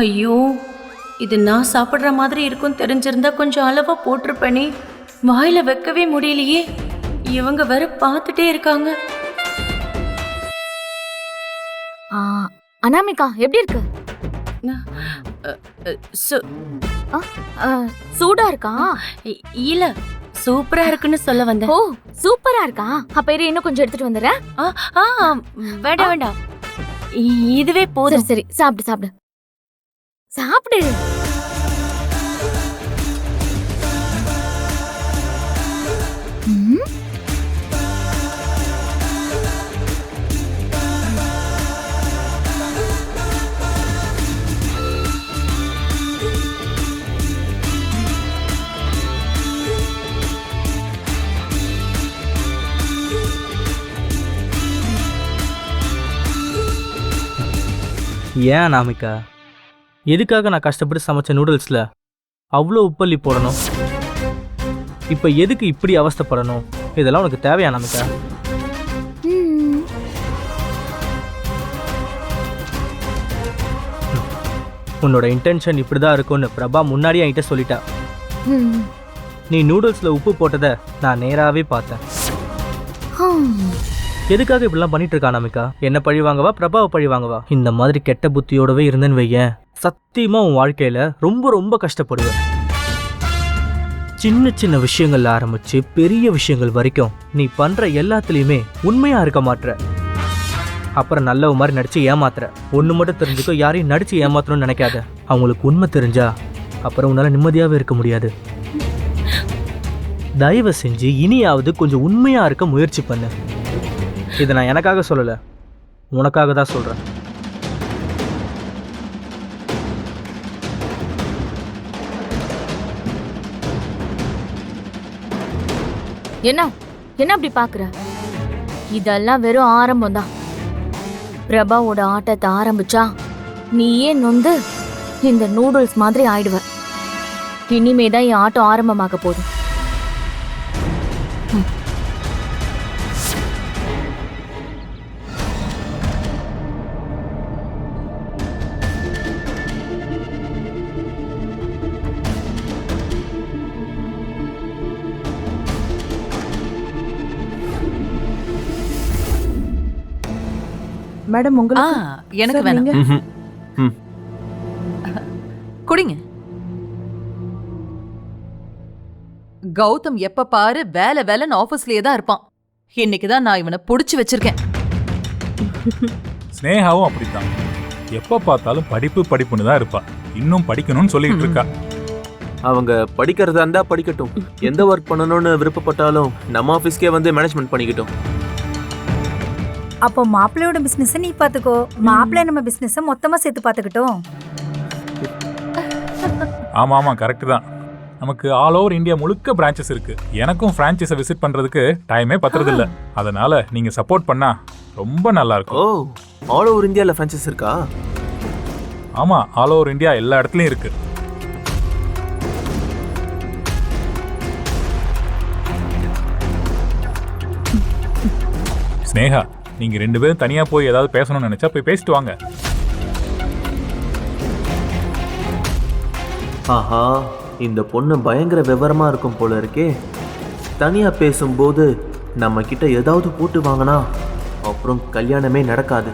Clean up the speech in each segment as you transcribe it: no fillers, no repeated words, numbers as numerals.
ஐயோ, இது நான் சாப்பிட்ற மாதிரி இருக்கும் தெரிஞ்சிருந்தா கொஞ்சம் அளவா போட்டிருப்பேனே. வாயில வைக்கவே முடியலையே. இவங்க வேற பார்த்துட்டே இருக்காங்க. அனாமிகா எப்படி இருக்கு? அ, அ, சு- சூடா இருக்கா? இல்ல, சூப்பரா இருக்குன்னு சொல்ல வந்தேன். ஓ சூப்பரா இருக்கா? அப்ப இரு, இன்னும் கொஞ்சம் எடுத்துட்டு வந்துடுறேன். ஆ, ஆ, வேண்டாம் வேண்டாம், இதுவே சரி போதும். சரி, சாப்பிடு சாப்பிடு சாப்பிடு. ம், ஏன் அனாமிகா, எதுக்காக நான் கஷ்டப்பட்டு சமைச்ச நூடுல்ஸில் அவ்வளோ உப்பள்ளி போடணும்? இப்போ எதுக்கு இப்படி அவஸ்தைப்படணும்? இதெல்லாம் உனக்கு தேவையா அனாமிகா? ம். உன்னோட இன்டென்ஷன் இப்படி தான் இருக்கும்னு பிரபா முன்னாடியே என்கிட்ட சொல்லிட்டா. ம். நீ நூடுல்ஸில் உப்பு போட்டதை நான் நேராகவே பார்த்தேன். ஹம். எதுக்காக இப்படிலாம் பண்ணிட்டு இருக்கா அனாமிகா? என்ன பழி வாங்கவா, பிரபாவை பழி வாங்கவா? இந்த மாதிரி கெட்ட புத்தியோடவே இருந்தேன்னு வையேன், சத்தியமாக உன் வாழ்க்கையில் ரொம்ப ரொம்ப கஷ்டப்படுவேன். சின்ன சின்ன விஷயங்கள்ல ஆரம்பிச்சு பெரிய விஷயங்கள் வரைக்கும் நீ பண்ற எல்லாத்துலயுமே உண்மையா இருக்க மாட்ற. அப்புறம் நல்லவ மாதிரி நடிச்சு ஏமாத்துற. ஒண்ணு மட்டும் தெரிஞ்சுக்கோ, யாரையும் நடிச்சு ஏமாத்தணும்னு நினைக்காத. அவங்களுக்கு உண்மை தெரிஞ்சா அப்புறம் உன்னால நிம்மதியாவே இருக்க முடியாது. தயவு செஞ்சு இனியாவது கொஞ்சம் உண்மையா இருக்க முயற்சி பண்ணு. இதை நான் எனக்காக சொல்லல, உனக்காக தான் சொல்றேன். என்ன என்ன அப்படி பாக்குற? இதெல்லாம் வெறும் ஆரம்பம் தான். பிரபாவோட ஆட்டத்தை ஆரம்பிச்சா நீயே நொந்து இந்த நூடுல்ஸ் மாதிரி ஆயிடுவ. இனிமேதான் என் ஆட்டம் ஆரம்பமாக போகுது. மேடம் உங்களுக்கு எனக்கு சார், வேணாம். நீங்க? குடிங்க. கௌதம் எப்ப பாரு வேலை வேலைன்னு ஆபீஸ்லயே தான் இருப்பான். இன்னைக்குதான் நான் இவனை புடிச்சு வச்சிருக்கேன். ஸ்னேகாவும் அப்படித்தான். எப்ப பார்த்தாலும் படிப்பு படிப்புன்னு தான் இருப்பா. இன்னும் படிக்கணும்னு சொல்லிட்டு இருக்கா. அவங்க படிக்கிறதா இருந்தா படிக்கட்டும். எந்த ஒர்க் பண்ணணும்னு விருப்பப்பட்டாலும் நம்ம ஆஃபீஸ்க்கே வந்து மேனேஜ்மெண்ட் பண்ணிக்கிட்டோம். அப்போ மாப்பிள்ளையோட பிசினஸ் நீ பாத்துக்கோ, மாப்பிள்ளை நம்ம பிசினஸ் மொத்தமா சேர்த்து பாத்துக்கிட்டோம். ஆமா ஆமா, கரெக்ட் தான். நமக்கு ஆல் ஓவர் இந்தியா முழுக்க பிரான்ச்சஸ் இருக்கு. எனக்கும் பிரான்ச்சஸை விசிட் பண்றதுக்கு டைமே பத்துறது இல்ல. அதனால நீங்க சப்போர்ட் பண்ணா ரொம்ப நல்லா ஓ, இருக்கும். ஆல் ஓவர் இந்தியாவில் ஃப்ரான்ச்சைஸ் இருக்கா? ஆமா, ஆல் ஓவர் இந்தியா எல்லா இடத்துலயும் இருக்கு. ஸ்னேகா, நீங்க 2 பேரும் தனியா போய் ஏதாவது பேசணும்னு நினைச்சா போய் பேசிட்டு வாங்க. ஆஹா, இந்த பொண்ணு பயங்கர விவரமா இருக்கும் போல இருக்கே. தனியா பேசும்போது நம்ம கிட்ட ஏதாவது போட்டு வாங்கினா அப்புறம் கல்யாணமே நடக்காது.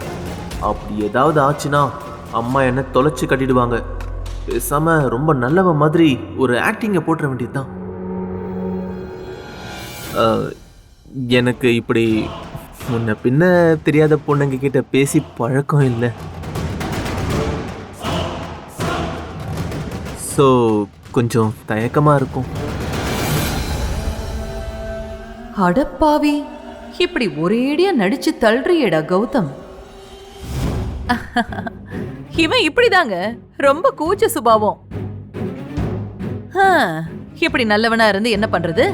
அப்படி ஏதாவது ஆச்சுன்னா அம்மா என்ன தொலைச்சு கட்டிடுவாங்க. பேசாம ரொம்ப நல்லவ மாதிரி ஒரு ஆக்டிங்கை போட்டுற வேண்டியதுதான். எனக்கு இப்படி முன்ன பின்ன தெரியாத பொண்ணுங்க கிட்ட பேசி பழக்கம் இல்லை. ஸோ கொஞ்சம் தயக்கமா இருக்கும். அடப்பாவி, இப்படி ஒரேடியா நடிச்சு தள்ளுறியேடா கௌதம். இவன் இப்படிதாங்க, ரொம்ப கூச்ச சுபாவம். இப்படி நல்லவனா இருந்து என்ன பண்றது?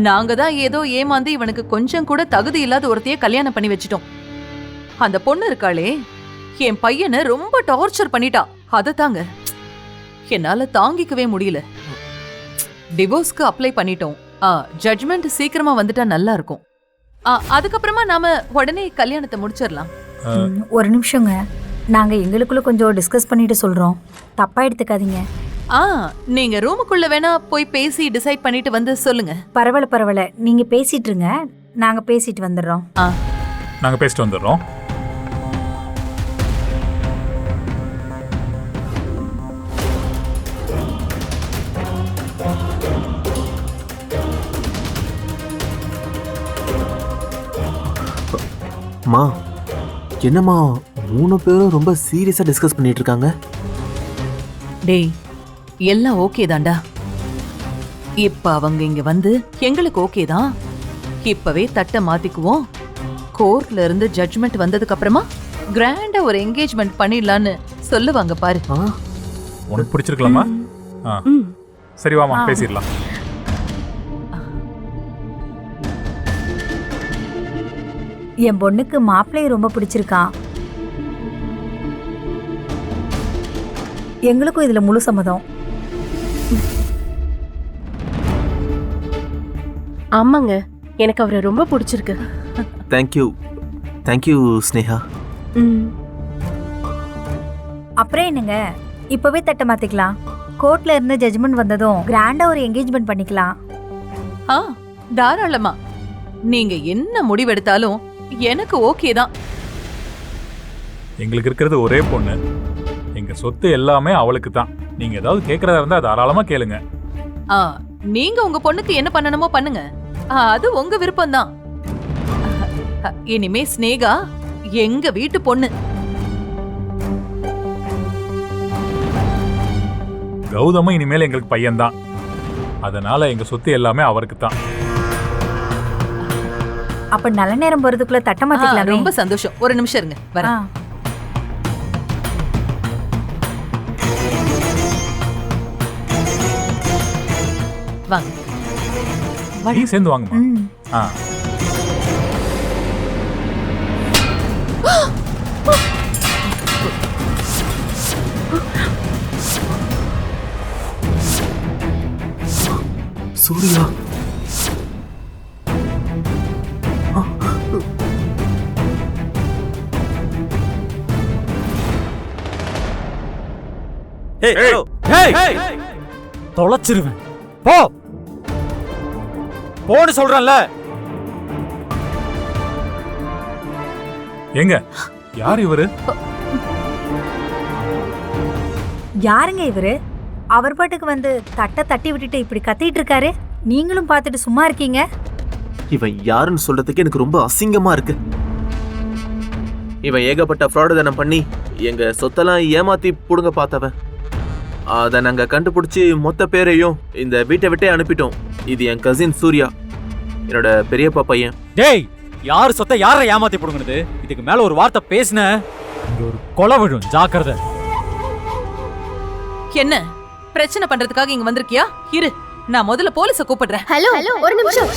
நாங்க தான் ஏதோ ஏமாந்து இவனுக்கு கொஞ்சம் கூட தகுதி இல்லாத ஒருத்தையே கல்யாணம் பண்ணி வச்சிட்டோம். அந்த பொண்ணு இருக்காளே, என் பையனை ரொம்ப டார்ச்சர் பண்ணிட்டா. அதை தாங்க என்னால தாங்கிக்கவே முடியல. டிவோர்ஸ்க்கு அப்ளை பண்ணிட்டோம். ஜட்ஜ்மெண்ட் சீக்கிரமா வந்துட்டா நல்லா இருக்கும். அதுக்கப்புறமா நாம உடனே கல்யாணத்தை முடிச்சிடலாம். ஒரு நிமிஷங்க, நாங்க எங்களுக்குள்ள கொஞ்சம் டிஸ்கஸ் பண்ணிட்டு சொல்றோம், தப்பா எடுத்துக்காதீங்க. நீங்க ரூமுக்குள்ள வேணா போய் பேசி டிசைட் பண்ணிட்டு வந்து சொல்லுங்க. பரவாயில்ல, நீங்க பேசிட்டு இருங்க, நாங்க பேசிட்டு வந்துடுறோம். நாங்க பேசிட்டு வந்துடுறோம். மா என்னம்மா 3 பேரும் ரொம்ப சீரியஸா டிஸ்கஸ் பண்ணிட்டு இருக்காங்க? டேய், எல்லாம் ஓகே தான்டா. இப்ப அவங்க இங்க வந்து எங்களுக்கு ஓகே தான். இப்பவே தட்டை மாத்திக்குவோம். கோர்ட்ல இருந்து ஜட்ஜ்மெண்ட் வந்ததுக்கு அப்புறமா கிராண்டா ஒரு என்கேஜ்மெண்ட் பண்ணிடலான்னு சொல்லுவாங்க பாரு. உனக்கு பிடிச்சிருக்கலாமா? சரி வாமா பேசிடலாம். என் பொண்ணுக்கு மாப்பிள்ளையை ரொம்ப பிடிச்சிருக்கான். எங்களுக்கும் இதுல முழு சம்மதம். ஆமாங்க, எனக்கு அவரை ரொம்ப பிடிச்சிருக்கு. தேங்க்யூ ஸ்னேகா. அப்புறம் என்னங்க, இப்பவே தட்டை மாத்திக்கலாம். கோர்ட்ல இருந்து ஜட்ஜ்மெண்ட் வந்ததும் கிராண்டா ஒரு என்கேஜ்மெண்ட் பண்ணிக்கலாம். தாராளமா. நீங்க என்ன முடிவெடுத்தாலும் எனக்கு ஓகே தான். எங்களுக்கு இருக்கிறது ஒரே பொண்ணு. எங்க சொத்து எல்லாமே அவளுக்கு தான். நீங்க ஏதாவது கேட்கறதா இருந்தா தாராளமா கேளுங்க. நீங்க உங்க பொண்ணுக்கு என்ன பண்ணணுமோ பண்ணுங்க. அது உங்க விருப்பம் தான். இனிமே ஸ்னேகா எங்க வீட்டு பொண்ணு. கௌதமும் இனிமேல் எங்களுக்கு பையன்தான். அதனால எங்க சொத்து எல்லாமே அவருக்கு தான். அப்ப நல்ல நேரம் போறதுக்குள்ள தட்டை மாத்திக்கலாம். ரொம்ப சந்தோஷம். ஒரு நிமிஷம் இருங்க, வரேன். வாங்க. நீ சேர்ந்து வாங்கம்மா. சூர்யா, தொலைச்சிருவேன். போ போன்னு சொல்றேன்ல. எங்க யார் இவரு? யாருங்க இவரு? அவர் பாட்டுக்கு வந்து தட்டை தட்டி விட்டுட்டு இப்படி கத்திட்டு இருக்காரு. நீங்களும் பார்த்துட்டு சும்மா இருக்கீங்க. இவன் யாருன்னு சொல்றதுக்கு எனக்கு ரொம்ப அசிங்கமா இருக்கு. இவன் ஏகப்பட்ட ஃப்ராடுதனம் பண்ணி எங்க சொத்தெல்லாம் ஏமாத்தி புடுங்க பார்த்தவன். அதை நாங்க கண்டுபிடிச்சி மொத்த பேரையும் இந்த வீட்டை விட்டே அனுப்பிட்டோம். இது என் கசின் சூர்யா, என்னோட பெரியப்பா பையன். டேய், யார் சொத்தை யாரை ஏமாத்தி புடுங்குனது? இதுக்கு மேல ஒரு வார்த்தை பேசின இங்க ஒரு கொலை விழும். ஜாக்கிரதை. என்ன பிரச்சனை பண்றதுக்காக இங்க வந்திருக்கியா? இரு, நான் முதல்ல போலீஸ கூப்பிடுறேன். ஹலோ, ஒரு நிமிஷம்.